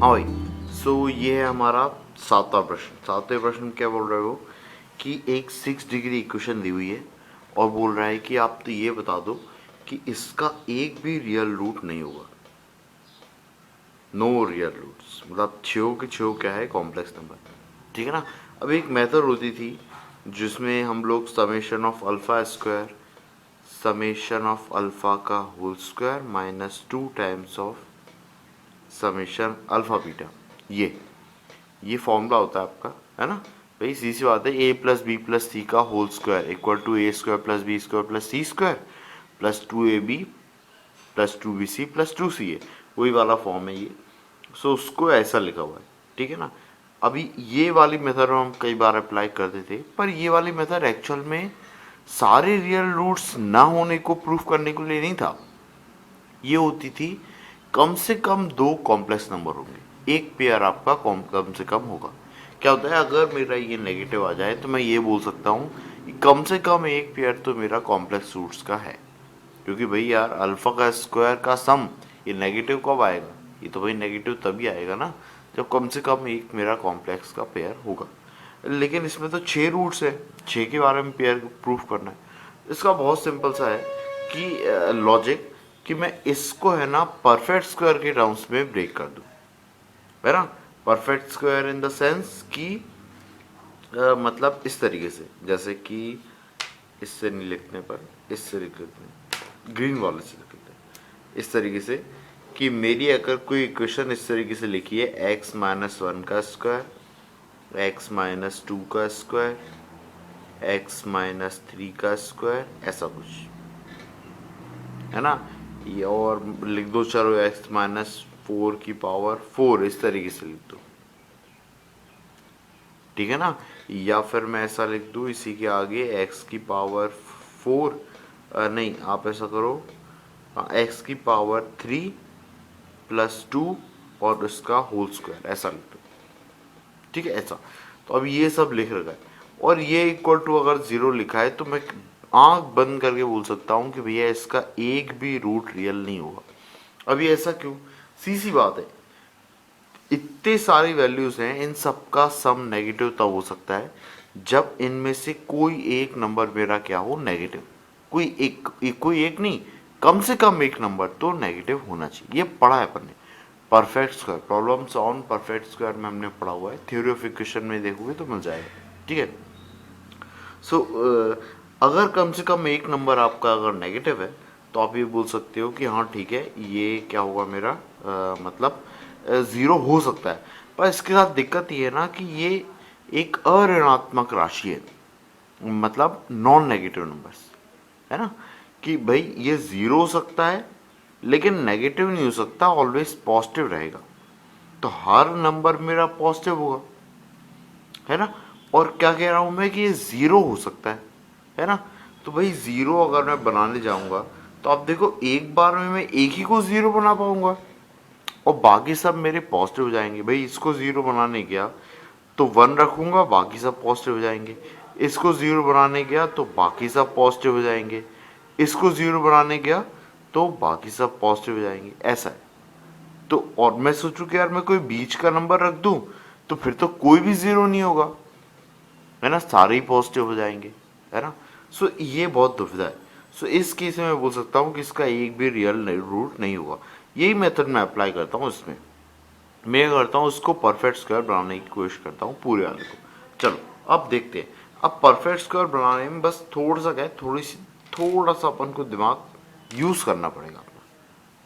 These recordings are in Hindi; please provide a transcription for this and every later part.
हाँ भाई। ये है हमारा सातवां प्रश्न। सातवें प्रश्न में क्या बोल रहे हो कि एक 6 डिग्री इक्वेशन दी हुई है और बोल रहा है कि आप तो ये बता दो कि इसका एक भी रियल रूट नहीं होगा। नो रियल रूट्स, मतलब छो के छो क्या है, कॉम्प्लेक्स नंबर। ठीक है ना। अब एक मेथड होती थी जिसमें हम लोग summation of alpha square, summation of alpha का whole square minus 2 times of summation alpha beta, ये फॉर्मूला होता है आपका, है ना भाई। सी सी बात है, A plus B plus C का whole square equal to A square plus B square plus C square plus 2ab plus 2bc plus 2ca, वही वाला फॉर्म है ये। उसको ऐसा लिखा हुआ है, ठीक है ना। अभी ये वाली मेथड हम कई बार अप्लाई करते थे, पर ये वाली मेथड एक्चुअल में सारे रियल रूट्स ना होने को प्रूफ करने के लिए नहीं था। ये होती थी कम से कम 2 कॉम्प्लेक्स नंबर होंगे, एक पेयर आपका कम से कम होगा। क्या होता है, अगर मेरा ये नेगेटिव आ जाए तो मैं ये बोल सकता हूँ कि कम से कम एक पेयर तो मेरा कॉम्प्लेक्स रूट्स का है। क्योंकि भाई यार अल्फा का स्क्वायर का सम, ये नेगेटिव कब आएगा, ये तो भाई नेगेटिव तभी आएगा ना जब कम से कम एक मेरा कॉम्प्लेक्स का पेयर होगा। लेकिन इसमें तो 6 रूट्स है, 6 के बारे में पेयर प्रूफ करना है। इसका बहुत सिंपल सा है कि लॉजिक कि मैं इसको है ना परफेक्ट स्क्वायर के टर्म्स में ब्रेक कर दूं, है ना। Perfect square in the sense कि मतलब इस तरीके से, जैसे कि इससे नहीं लिखने पर इससे लिख लेते हैं, ग्रीन वाले से लिख लेते हैं, इस तरीके से कि मेरी अगर कोई इक्वेशन इस तरीके से लिखी है, x माइनस 1 का स्क्वायर, x माइनस 2 का स्क्वायर, x माइनस 3 का स्क्वायर, ऐसा कुछ, है ना। ये और लिख दो, चलो x माइनस 4 की पावर 4, इस तरीके से लिख दो, ठीक है ना। या फिर मैं ऐसा लिख दूँ इसी के आगे x की पावर 4, नहीं आप ऐसा करो, x की पावर 3 प्लस 2 और उसका होल स्क्वायर, ऐसा लिख दो, ठीक है ऐसा। तो अब ये सब लिख रखा है और ये इक्वल टू अगर 0 लिखा है तो मैं आंख बंद करके बोल सकता हूँ कि भैया इसका एक भी रूट रियल नहीं होगा। अब ये ऐसा क्यों, सी बात है, इतने सारी वैल्यूज हैं, इन सब का सम नेगेटिव तब हो सकता है जब इनमें से कोई एक नंबर मेरा क्या हो, नेगेटिव। कोई एक नहीं, कम से कम एक नंबर तो नेगेटिव होना चाहिए। ये पढ़ा है अपन ने, perfect square, problems on perfect square में हमने पढ़ा हुआ है, थ्योरी ऑफ इक्वेशन में देखोगे तो मिल जाएगा, ठीक है। अगर कम से कम एक नंबर आपका अगर नेगेटिव है तो आप ये बोल सकते हो कि हाँ ठीक है, ये क्या होगा मेरा, मतलब 0 हो सकता है। पर इसके साथ दिक्कत ये है ना कि ये एक अऋणात्मक राशि है, मतलब नॉन नेगेटिव नंबर्स, है ना। कि भाई ये 0 हो सकता है लेकिन नेगेटिव नहीं हो सकता, ऑलवेज पॉजिटिव रहेगा। तो हर नंबर मेरा पॉजिटिव होगा, है ना। और क्या कह रहा हूं मैं कि ये 0 हो सकता है ना। तो भाई 0 अगर मैं बनाने जाऊंगा तो आप देखो एक बार में मैं एक ही को 0 बना पाऊंगा और बाकी सब मेरे पॉजिटिव हो जाएंगे। भाई इसको 0 बनाने गया तो 1 रखूंगा, बाकी सब पॉजिटिव हो जाएंगे। इसको 0 बनाने गया तो बाकी सब पॉजिटिव हो जाएंगे। इसको 0 बनाने गया तो बाकी सब पॉजिटिव हो जाएंगे, ऐसा है। तो और मैं सोचूं कि यार मैं कोई बीच का नंबर रख दूं तो फिर तो कोई भी 0 नहीं होगा, है ना, सारे ही पॉजिटिव हो जाएंगे, है ना। ये बहुत दुविधा है। इस केस में मैं बोल सकता हूँ कि इसका एक भी रियल रूट नहीं होगा। यही मेथड मैं अप्लाई करता हूँ इसमें। मैं करता हूँ उसको परफेक्ट स्क्वायर बनाने की कोशिश करता हूँ पूरे वाले को। चलो अब देखते हैं। अब परफेक्ट स्क्वायर बनाने में बस थोड़ा सा क्या है, थोड़ा सा अपन को दिमाग यूज करना पड़ेगा अपना,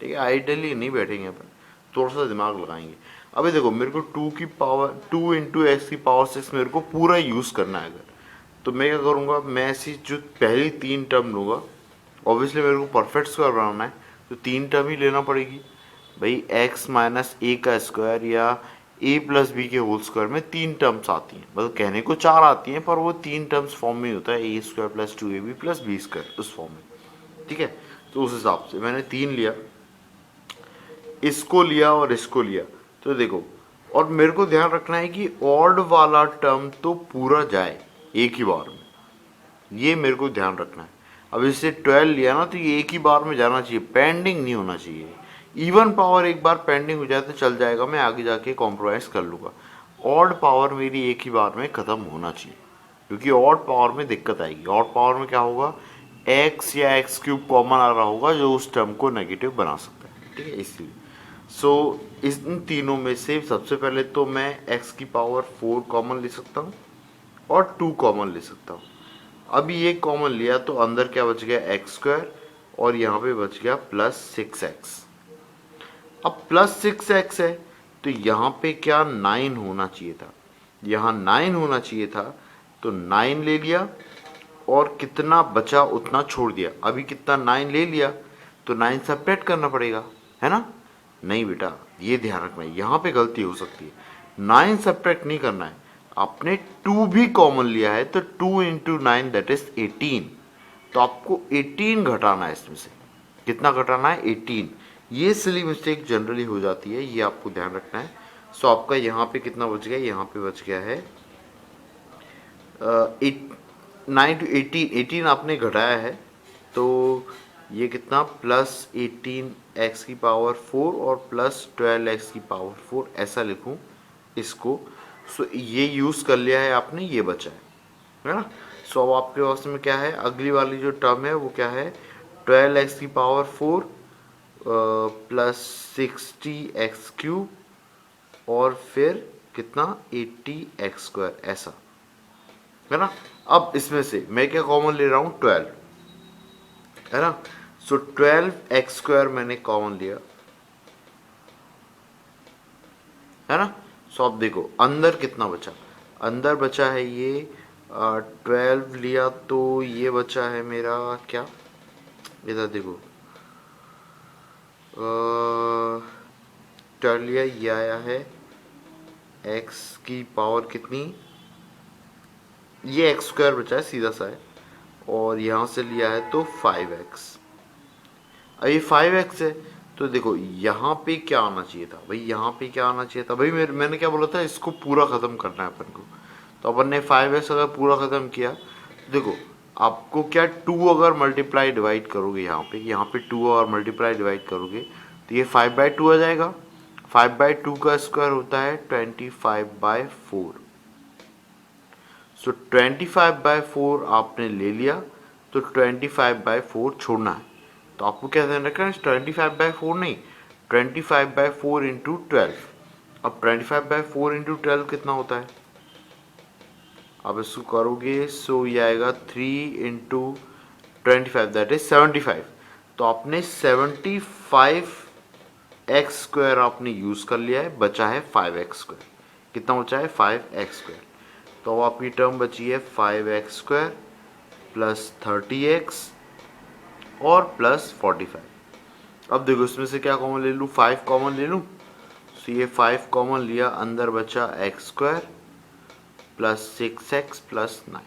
ठीक है। आइडियली नहीं बैठेंगे अपन, थोड़ा सा दिमाग लगाएंगे। अभी देखो मेरे को 2 इंटू एक्स की पावर 6 मेरे को पूरा यूज करना है। अगर तो मैं क्या करूँगा, मैं ऐसी जो पहली 3 टर्म लूँगा, ऑब्वियसली मेरे को परफेक्ट स्क्वायर बनाना है तो 3 टर्म ही लेना पड़ेगी। भाई एक्स माइनस ए का स्क्वायर या ए प्लस बी के होल स्क्वायर में 3 टर्म्स आती हैं, मतलब कहने को 4 आती हैं पर वो 3 टर्म्स फॉर्म में होता है, A square plus 2ab plus B square उस फॉर्म में, ठीक है। तो उस हिसाब से मैंने 3 लिया, इसको लिया और इसको लिया। तो देखो, और मेरे को ध्यान रखना है कि ऑड वाला टर्म तो पूरा जाए एक ही बार में, ये मेरे को ध्यान रखना है। अब इससे 12 लिया ना तो ये एक ही बार में जाना चाहिए, पेंडिंग नहीं होना चाहिए। इवन पावर एक बार पेंडिंग हो जाए तो चल जाएगा, मैं आगे जाके कॉम्प्रोमाइज़ कर लूँगा। ऑड पावर मेरी एक ही बार में ख़त्म होना चाहिए, क्योंकि ऑड पावर में दिक्कत आएगी। ऑड पावर में क्या होगा, एक्स या एक्स क्यूब कॉमन आ रहा होगा जो उस टर्म को नेगेटिव बना सकता है, ठीक है। इसलिए इन तीनों में से सबसे पहले तो मैं x की पावर 4 कॉमन ले सकता हूँ और 2 कॉमन ले सकता हूँ। अभी ये कॉमन लिया तो अंदर क्या बच गया, एक्स स्क्वायर, और यहाँ पे बच गया प्लस 6x। अब प्लस 6x है तो यहाँ पे क्या 9 होना चाहिए था, यहाँ 9 होना चाहिए था, तो 9 ले लिया और कितना बचा उतना छोड़ दिया। अभी कितना 9 ले लिया तो 9 सब्ट्रैक्ट करना पड़ेगा, है ना। नहीं बेटा, ये ध्यान रखना है, यहाँ पे गलती हो सकती है। 9 सब्ट्रैक्ट नहीं करना है, आपने 2 भी कॉमन लिया है तो 2 इंटू 9 दैट इज 18, तो आपको 18 घटाना है इसमें से। कितना घटाना है, 18। ये सिली मिस्टेक जनरली हो जाती है, ये आपको ध्यान रखना है। सो आपका यहाँ पे कितना बच गया, यहाँ पे बच गया है 9 टू 18 आपने घटाया है, तो ये कितना प्लस 18 एक्स की पावर 4 और प्लस 12 एक्स की पावर 4, ऐसा लिखूं इसको। सो ये यूज़ कर लिया है आपने, ये बचा है ना। सो अब आपके पास में क्या है, अगली वाली जो टर्म है वो क्या है, 12 एक्स की पावर 4 प्लस 60 एक्स क्यूब और फिर कितना 80 एक्स स्क्वायर, ऐसा है ना। अब इसमें से मैं क्या कॉमन ले रहा हूँ, 12, है ना। सो 12 एक्स स्क्वायर मैंने कॉमन लिया, है ना। सो अब देखो अंदर कितना बचा, अंदर बचा है ये 12 लिया तो ये बचा है मेरा क्या, इधर देखो 12 लिया, ये आया है एक्स की पावर कितनी, ये एक्स स्क्वायर बचा है सीधा सा है, और यहाँ से लिया है तो 5x। अब ये 5x है तो देखो यहाँ पे क्या आना चाहिए था भाई, यहाँ पे क्या आना चाहिए था भाई, मैंने क्या बोला था, इसको पूरा ख़त्म करना है अपन को। तो अपन ने 5x अगर पूरा ख़त्म किया तो देखो आपको क्या 2 अगर मल्टीप्लाई डिवाइड करोगे, यहाँ पे 2 और मल्टीप्लाई डिवाइड करोगे तो ये 5/2 आ जाएगा। 5/2 का स्क्वायर होता है 25/4। सो 25/4 आपने ले लिया तो 25/4 छोड़ना है। तो आपको क्या ध्यान रखना है, 25/4 नहीं, 25/4 इंटू 12। अब 25/4 इंटू 12 कितना होता है, अब इसको करोगे सो ये आएगा 3 इंटू 25 दैट इज 75। तो आपने 75 एक्स स्क्वायर आपने यूज़ कर लिया है, बचा है 5x स्क्वायर। कितना बचा है, 5x स्क्वायर। तो अब आपकी टर्म बची है 5x स्क्वायर प्लस 30x और प्लस 45। अब देखो इसमें से क्या कॉमन ले लूँ, 5 कॉमन ले लूँ, तो ये 5 कॉमन लिया, अंदर बचा x square plus 6x plus 9।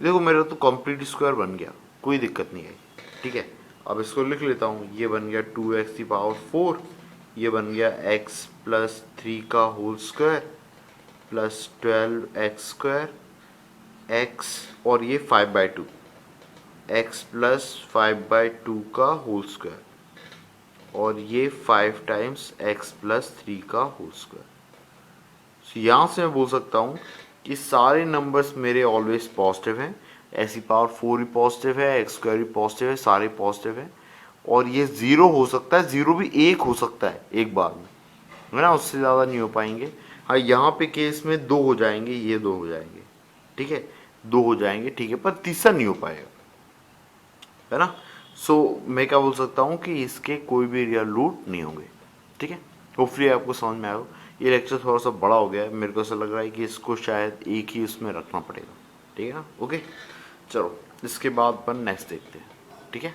देखो मेरा तो कंप्लीट स्क्वायर बन गया, कोई दिक्कत नहीं आई, ठीक है। अब इसको लिख लेता हूँ, ये बन गया 2x की पावर 4, ये बन गया x प्लस 3 का whole square plus 12x square x, और ये 5/2 x प्लस 5/2 का होल स्क्वायर, और ये 5 टाइम्स x प्लस 3 का होल स्क्वायर। तो यहाँ से मैं बोल सकता हूँ कि सारे नंबर्स मेरे ऑलवेज पॉजिटिव हैं। एक्स की पावर 4 भी पॉजिटिव है, एक्स स्क्वायर भी पॉजिटिव है, सारे पॉजिटिव हैं। और ये 0 हो सकता है, 0 भी 1 हो सकता है एक बार में, है ना, उससे ज़्यादा नहीं हो पाएंगे। हाँ यहाँ पे केस में 2 हो जाएंगे, ये 2 हो जाएंगे, ठीक है, 2 हो जाएंगे, ठीक है, पर तीसरा नहीं हो पाएगा, है ना। सो मैं क्या बोल सकता हूँ कि इसके कोई भी रियल रूट नहीं होंगे, ठीक है। होपफुली आपको समझ में आएगा। ये लेक्चर थोड़ा सा बड़ा हो गया है, मेरे को ऐसा लग रहा है कि इसको शायद एक ही उसमें रखना पड़ेगा, ठीक है ना। ओके चलो इसके बाद अपन नेक्स्ट देखते हैं, ठीक है।